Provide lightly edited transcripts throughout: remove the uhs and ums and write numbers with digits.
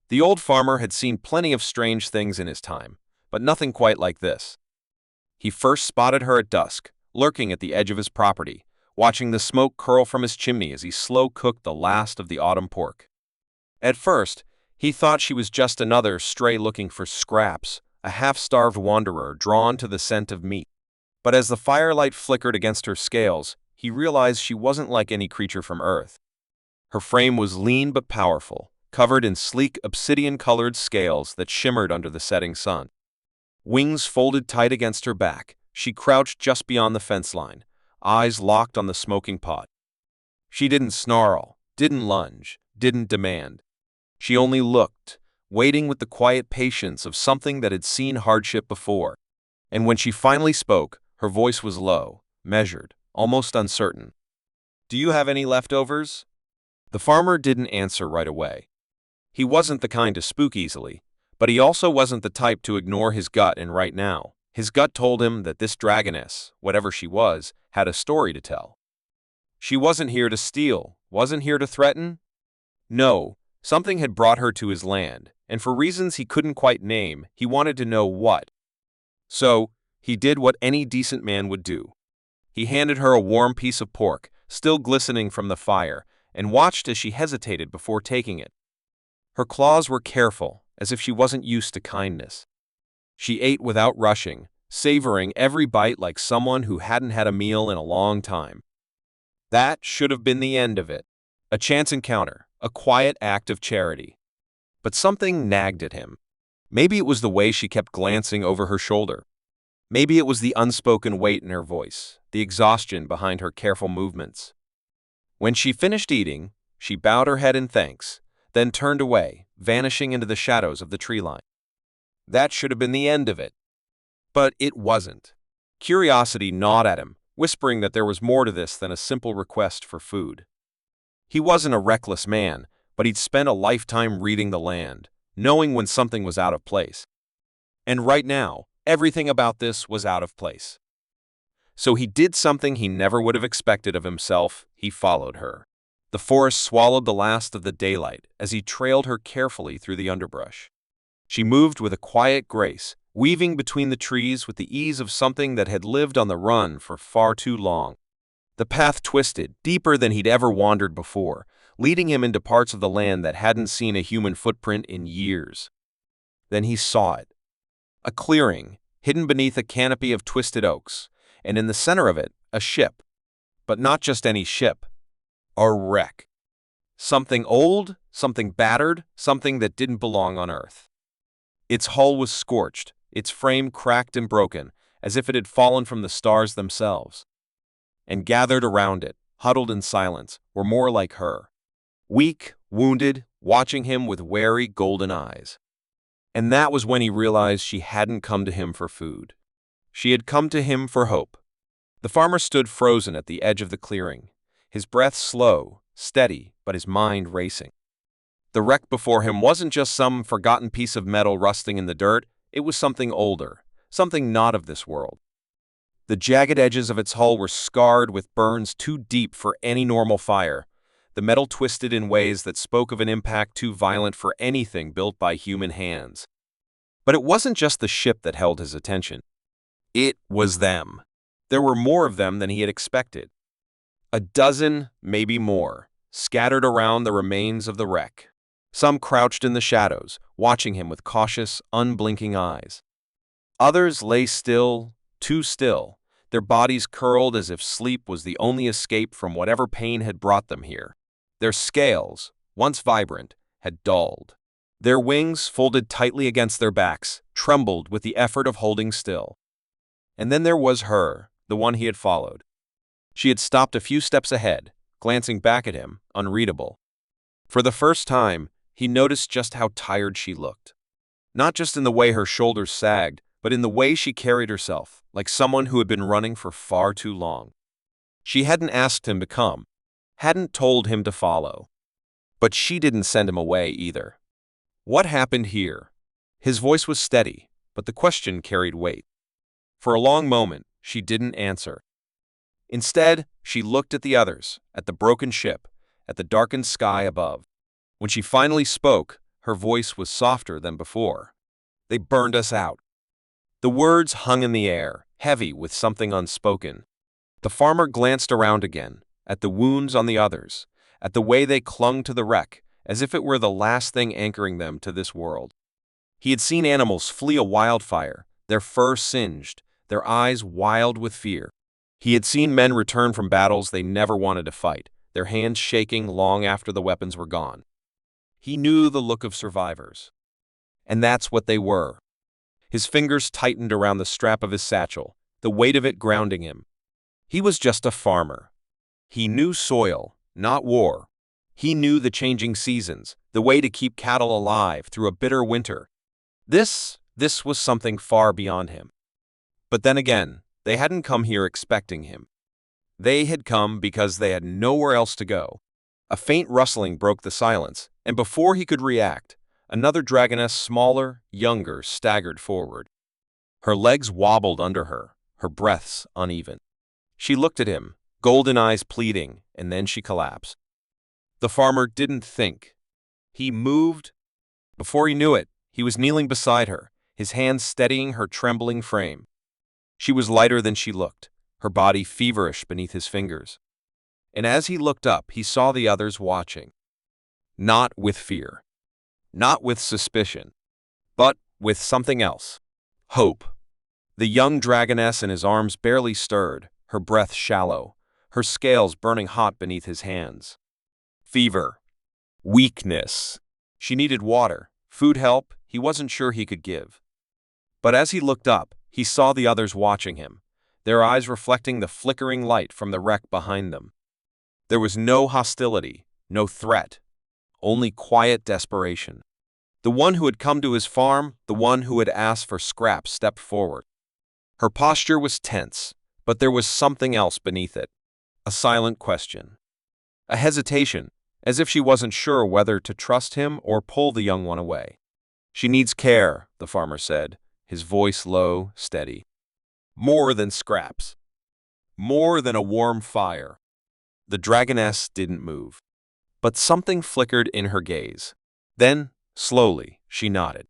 The old farmer had seen plenty of strange things in his time, but nothing quite like this. He first spotted her at dusk, lurking at the edge of his property, watching the smoke curl from his chimney as he slow-cooked the last of the autumn pork. At first, he thought she was just another stray looking for scraps, a half-starved wanderer drawn to the scent of meat. But as the firelight flickered against her scales, he realized she wasn't like any creature from Earth. Her frame was lean but powerful, covered in sleek obsidian-colored scales that shimmered under the setting sun. Wings folded tight against her back, she crouched just beyond the fence line, eyes locked on the smoking pot. She didn't snarl, didn't lunge, didn't demand. She only looked, waiting with the quiet patience of something that had seen hardship before. And when she finally spoke, her voice was low, measured, almost uncertain. "Do you have any leftovers?" The farmer didn't answer right away. He wasn't the kind to spook easily, but he also wasn't the type to ignore his gut, and right now, his gut told him that this Dragoness, whatever she was, had a story to tell. She wasn't here to steal, wasn't here to threaten. No, something had brought her to his land, and for reasons he couldn't quite name, he wanted to know what. So, he did what any decent man would do. He handed her a warm piece of pork, still glistening from the fire, and watched as she hesitated before taking it. Her claws were careful, as if she wasn't used to kindness. She ate without rushing, savoring every bite like someone who hadn't had a meal in a long time. That should have been the end of it. A chance encounter, a quiet act of charity. But something nagged at him. Maybe it was the way she kept glancing over her shoulder. Maybe it was the unspoken weight in her voice, the exhaustion behind her careful movements. When she finished eating, she bowed her head in thanks, then turned away, vanishing into the shadows of the tree line. That should have been the end of it. But it wasn't. Curiosity gnawed at him, whispering that there was more to this than a simple request for food. He wasn't a reckless man, but he'd spent a lifetime reading the land, knowing when something was out of place. And right now, everything about this was out of place. So he did something he never would have expected of himself. He followed her. The forest swallowed the last of the daylight as he trailed her carefully through the underbrush. She moved with a quiet grace, weaving between the trees with the ease of something that had lived on the run for far too long. The path twisted, deeper than he'd ever wandered before, leading him into parts of the land that hadn't seen a human footprint in years. Then he saw it. A clearing, hidden beneath a canopy of twisted oaks, and in the center of it, a ship. But not just any ship. A wreck. Something old, something battered, something that didn't belong on Earth. Its hull was scorched, its frame cracked and broken, as if it had fallen from the stars themselves. And gathered around it, huddled in silence, were more like her. Weak, wounded, watching him with wary golden eyes. And that was when he realized she hadn't come to him for food. She had come to him for hope. The farmer stood frozen at the edge of the clearing, his breath slow, steady, but his mind racing. The wreck before him wasn't just some forgotten piece of metal rusting in the dirt, it was something older, something not of this world. The jagged edges of its hull were scarred with burns too deep for any normal fire, the metal twisted in ways that spoke of an impact too violent for anything built by human hands. But it wasn't just the ship that held his attention. It was them. There were more of them than he had expected. A dozen, maybe more, scattered around the remains of the wreck. Some crouched in the shadows, watching him with cautious, unblinking eyes. Others lay still, too still, their bodies curled as if sleep was the only escape from whatever pain had brought them here. Their scales, once vibrant, had dulled. Their wings, folded tightly against their backs, trembled with the effort of holding still. And then there was her, the one he had followed. She had stopped a few steps ahead, glancing back at him, unreadable. For the first time, he noticed just how tired she looked. Not just in the way her shoulders sagged, but in the way she carried herself, like someone who had been running for far too long. She hadn't asked him to come, hadn't told him to follow. But she didn't send him away either. What happened here? His voice was steady, but the question carried weight. For a long moment, she didn't answer. Instead, she looked at the others, at the broken ship, at the darkened sky above. When she finally spoke, Her voice was softer than before. "They burned us out." The words hung in the air, heavy with something unspoken. The farmer glanced around again, at the wounds on the others, at the way they clung to the wreck, as if it were the last thing anchoring them to this world. He had seen animals flee a wildfire, their fur singed, their eyes wild with fear. He had seen men return from battles they never wanted to fight, their hands shaking long after the weapons were gone. He knew the look of survivors. And that's what they were. His fingers tightened around the strap of his satchel, the weight of it grounding him. He was just a farmer. He knew soil, not war. He knew the changing seasons, the way to keep cattle alive through a bitter winter. This was something far beyond him. But then again, they hadn't come here expecting him. They had come because they had nowhere else to go. A faint rustling broke the silence, and before he could react, another dragoness, smaller, younger, staggered forward. Her legs wobbled under her, her breaths uneven. She looked at him, golden eyes pleading, and then she collapsed. The farmer didn't think. He moved. Before he knew it, he was kneeling beside her, his hands steadying her trembling frame. She was lighter than she looked, her body feverish beneath his fingers. And as he looked up, he saw the others watching. Not with fear. Not with suspicion. But with something else. Hope. The young dragoness in his arms barely stirred, her breath shallow, her scales burning hot beneath his hands. Fever. Weakness. She needed water, food help he wasn't sure he could give. But as he looked up, he saw the others watching him, their eyes reflecting the flickering light from the wreck behind them. There was no hostility, no threat, only quiet desperation. The one who had come to his farm, the one who had asked for scraps, stepped forward. Her posture was tense, but there was something else beneath it. A silent question. A hesitation, as if she wasn't sure whether to trust him or pull the young one away. "She needs care," the farmer said, his voice low, steady. "More than scraps. More than a warm fire." The dragoness didn't move. But something flickered in her gaze. Then, slowly, she nodded.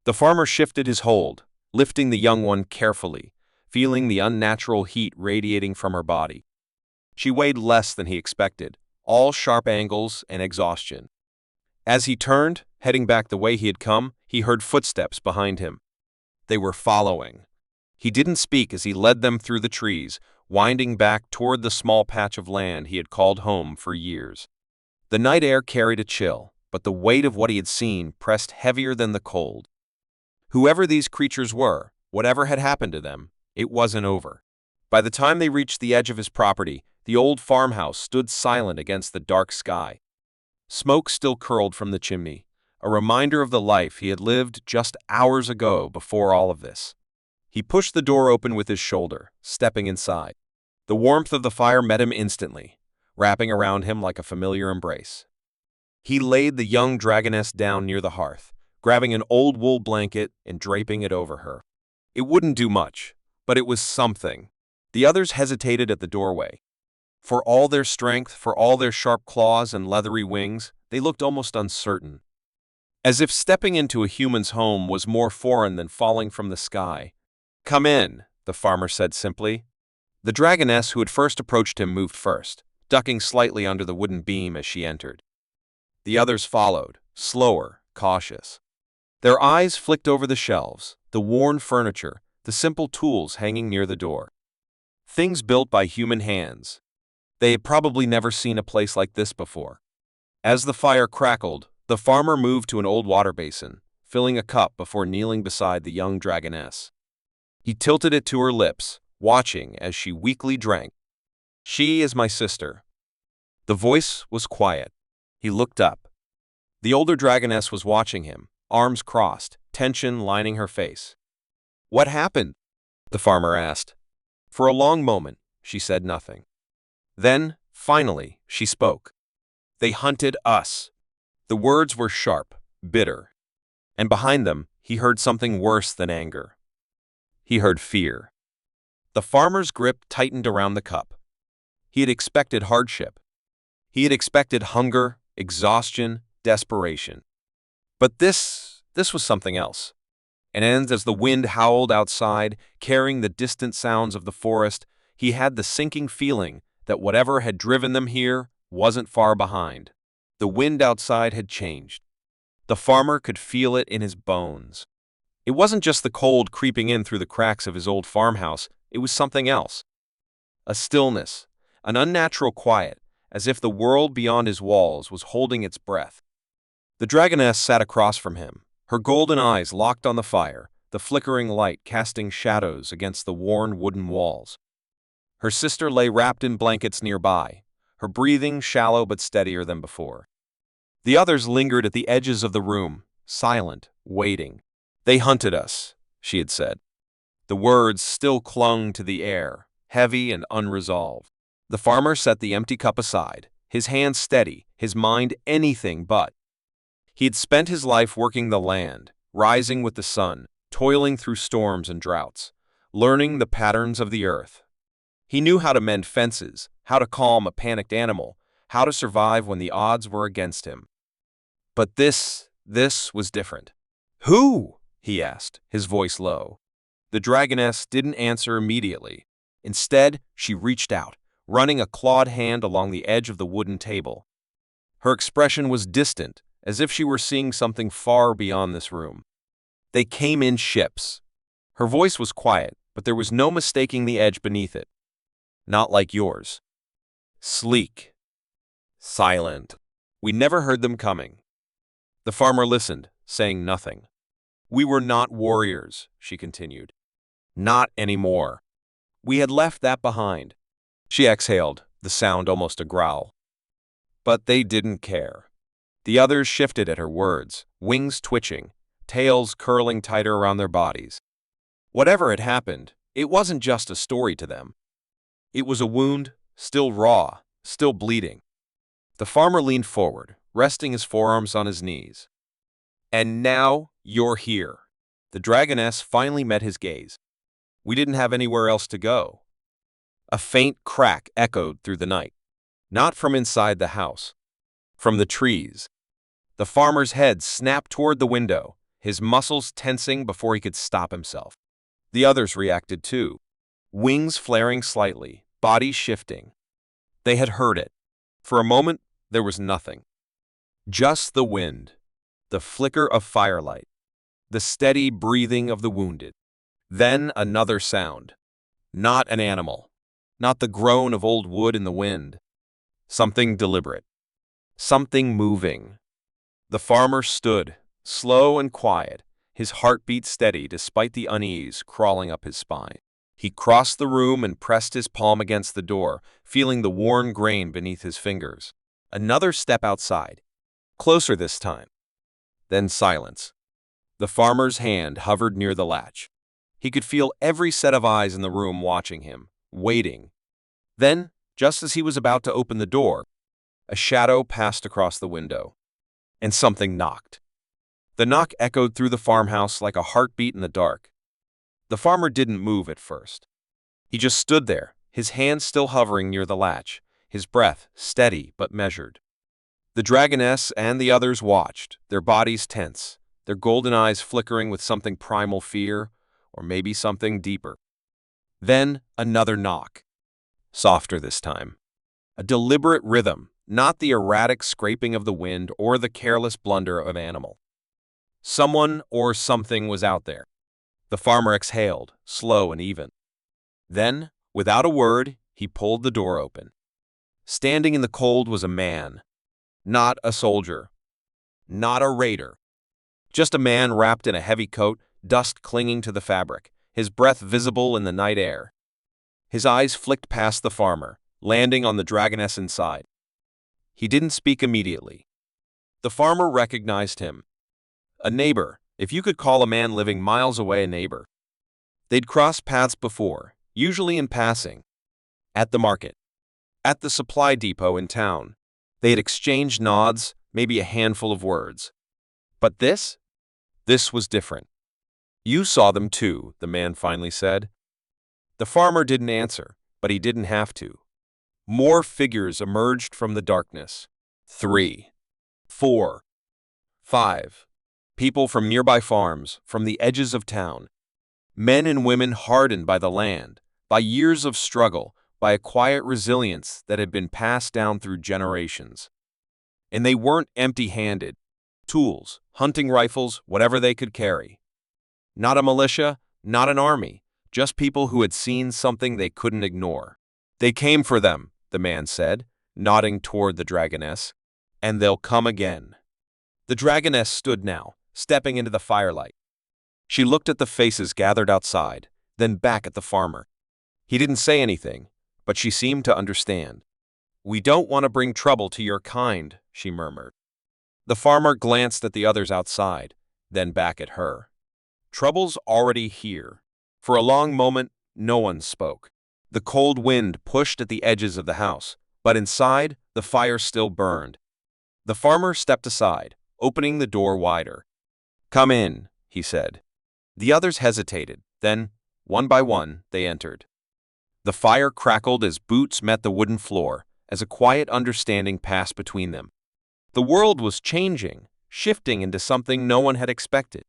The farmer shifted his hold, lifting the young one carefully, feeling the unnatural heat radiating from her body. She weighed less than he expected, all sharp angles and exhaustion. As he turned, heading back the way he had come, he heard footsteps behind him. They were following. He didn't speak as he led them through the trees, winding back toward the small patch of land he had called home for years. The night air carried a chill, but the weight of what he had seen pressed heavier than the cold. Whoever these creatures were, whatever had happened to them, it wasn't over. By the time they reached the edge of his property, the old farmhouse stood silent against the dark sky. Smoke still curled from the chimney, a reminder of the life he had lived just hours ago before all of this. He pushed the door open with his shoulder, stepping inside. The warmth of the fire met him instantly, wrapping around him like a familiar embrace. He laid the young dragoness down near the hearth, grabbing an old wool blanket and draping it over her. It wouldn't do much, but it was something. The others hesitated at the doorway. For all their strength, for all their sharp claws and leathery wings, they looked almost uncertain. As if stepping into a human's home was more foreign than falling from the sky. "Come in," the farmer said simply. The dragoness who had first approached him moved first, ducking slightly under the wooden beam as she entered. The others followed, slower, cautious. Their eyes flicked over the shelves, the worn furniture, the simple tools hanging near the door. Things built by human hands. They had probably never seen a place like this before. As the fire crackled, the farmer moved to an old water basin, filling a cup before kneeling beside the young dragoness. He tilted it to her lips, watching as she weakly drank. "She is my sister." The voice was quiet. He looked up. The older dragoness was watching him, arms crossed, tension lining her face. "What happened?" the farmer asked. For a long moment, she said nothing. Then, finally, she spoke. "They hunted us." The words were sharp, bitter. And behind them, he heard something worse than anger. He heard fear. The farmer's grip tightened around the cup. He had expected hardship. He had expected hunger, exhaustion, desperation. But this was something else. And as the wind howled outside, carrying the distant sounds of the forest, he had the sinking feeling that whatever had driven them here wasn't far behind. The wind outside had changed. The farmer could feel it in his bones. It wasn't just the cold creeping in through the cracks of his old farmhouse, it was something else. A stillness, an unnatural quiet, as if the world beyond his walls was holding its breath. The Dragoness sat across from him, her golden eyes locked on the fire, the flickering light casting shadows against the worn wooden walls. Her sister lay wrapped in blankets nearby, her breathing shallow but steadier than before. The others lingered at the edges of the room, silent, waiting. "They hunted us," she had said. The words still clung to the air, heavy and unresolved. The farmer set the empty cup aside, his hands steady, his mind anything but. He had spent his life working the land, rising with the sun, toiling through storms and droughts, learning the patterns of the earth. He knew how to mend fences, how to calm a panicked animal, how to survive when the odds were against him. But this was different. "Who?" he asked, his voice low. The Dragoness didn't answer immediately. Instead, she reached out, running a clawed hand along the edge of the wooden table. Her expression was distant, as if she were seeing something far beyond this room. "They came in ships." Her voice was quiet, but there was no mistaking the edge beneath it. "Not like yours. Sleek. Silent. We never heard them coming." The farmer listened, saying nothing. "We were not warriors," she continued. "Not anymore. We had left that behind." She exhaled, the sound almost a growl. But they didn't care. The others shifted at her words, wings twitching, tails curling tighter around their bodies. Whatever had happened, it wasn't just a story to them. It was a wound, still raw, still bleeding. The farmer leaned forward, resting his forearms on his knees. "And now you're here." The Dragoness finally met his gaze. "We didn't have anywhere else to go." A faint crack echoed through the night. Not from inside the house. From the trees. The farmer's head snapped toward the window, his muscles tensing before he could stop himself. The others reacted too. Wings flaring slightly, bodies shifting. They had heard it. For a moment, there was nothing. Just the wind, the flicker of firelight, the steady breathing of the wounded. Then another sound. Not an animal. Not the groan of old wood in the wind. Something deliberate. Something moving. The farmer stood, slow and quiet, his heartbeat steady despite the unease crawling up his spine. He crossed the room and pressed his palm against the door, feeling the worn grain beneath his fingers. Another step outside. Closer this time. Then silence. The farmer's hand hovered near the latch. He could feel every set of eyes in the room watching him, waiting. Then, just as he was about to open the door, a shadow passed across the window, and something knocked. The knock echoed through the farmhouse like a heartbeat in the dark. The farmer didn't move at first. He just stood there, his hand still hovering near the latch, his breath steady but measured. The Dragoness and the others watched, their bodies tense, their golden eyes flickering with something primal fear, or maybe something deeper. Then another knock. Softer this time. A deliberate rhythm, not the erratic scraping of the wind or the careless blunder of an animal. Someone or something was out there. The farmer exhaled, slow and even. Then, without a word, he pulled the door open. Standing in the cold was a man. Not a soldier. Not a raider. Just a man wrapped in a heavy coat, dust clinging to the fabric, his breath visible in the night air. His eyes flicked past the farmer, landing on the Dragoness inside. He didn't speak immediately. The farmer recognized him. A neighbor, if you could call a man living miles away a neighbor. They'd crossed paths before, usually in passing. At the market. At the supply depot in town. They had exchanged nods, maybe a handful of words. But this was different. "You saw them too," the man finally said. The farmer didn't answer, but he didn't have to. More figures emerged from the darkness. 3, 4, 5. People from nearby farms, from the edges of town. Men and women hardened by the land, by years of struggle, by a quiet resilience that had been passed down through generations. And they weren't empty-handed. Tools, hunting rifles, whatever they could carry. Not a militia, not an army, just people who had seen something they couldn't ignore. They came for them, the man said, nodding toward the Dragoness. And they'll come again. The Dragoness stood now, stepping into the firelight. She looked at the faces gathered outside, then back at the farmer. He didn't say anything, but she seemed to understand. "We don't want to bring trouble to your kind," she murmured. The farmer glanced at the others outside, then back at her. "Trouble's already here." For a long moment, no one spoke. The cold wind pushed at the edges of the house, but inside, the fire still burned. The farmer stepped aside, opening the door wider. "Come in," he said. The others hesitated, then, one by one, they entered. The fire crackled as boots met the wooden floor, as a quiet understanding passed between them. The world was changing, shifting into something no one had expected.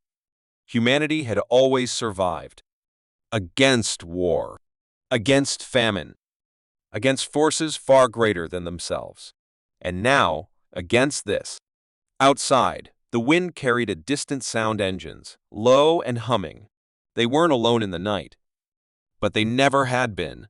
Humanity had always survived. Against war, against famine, against forces far greater than themselves. And now, against this. Outside, the wind carried a distant sound engines, low and humming. They weren't alone in the night. But they never had been.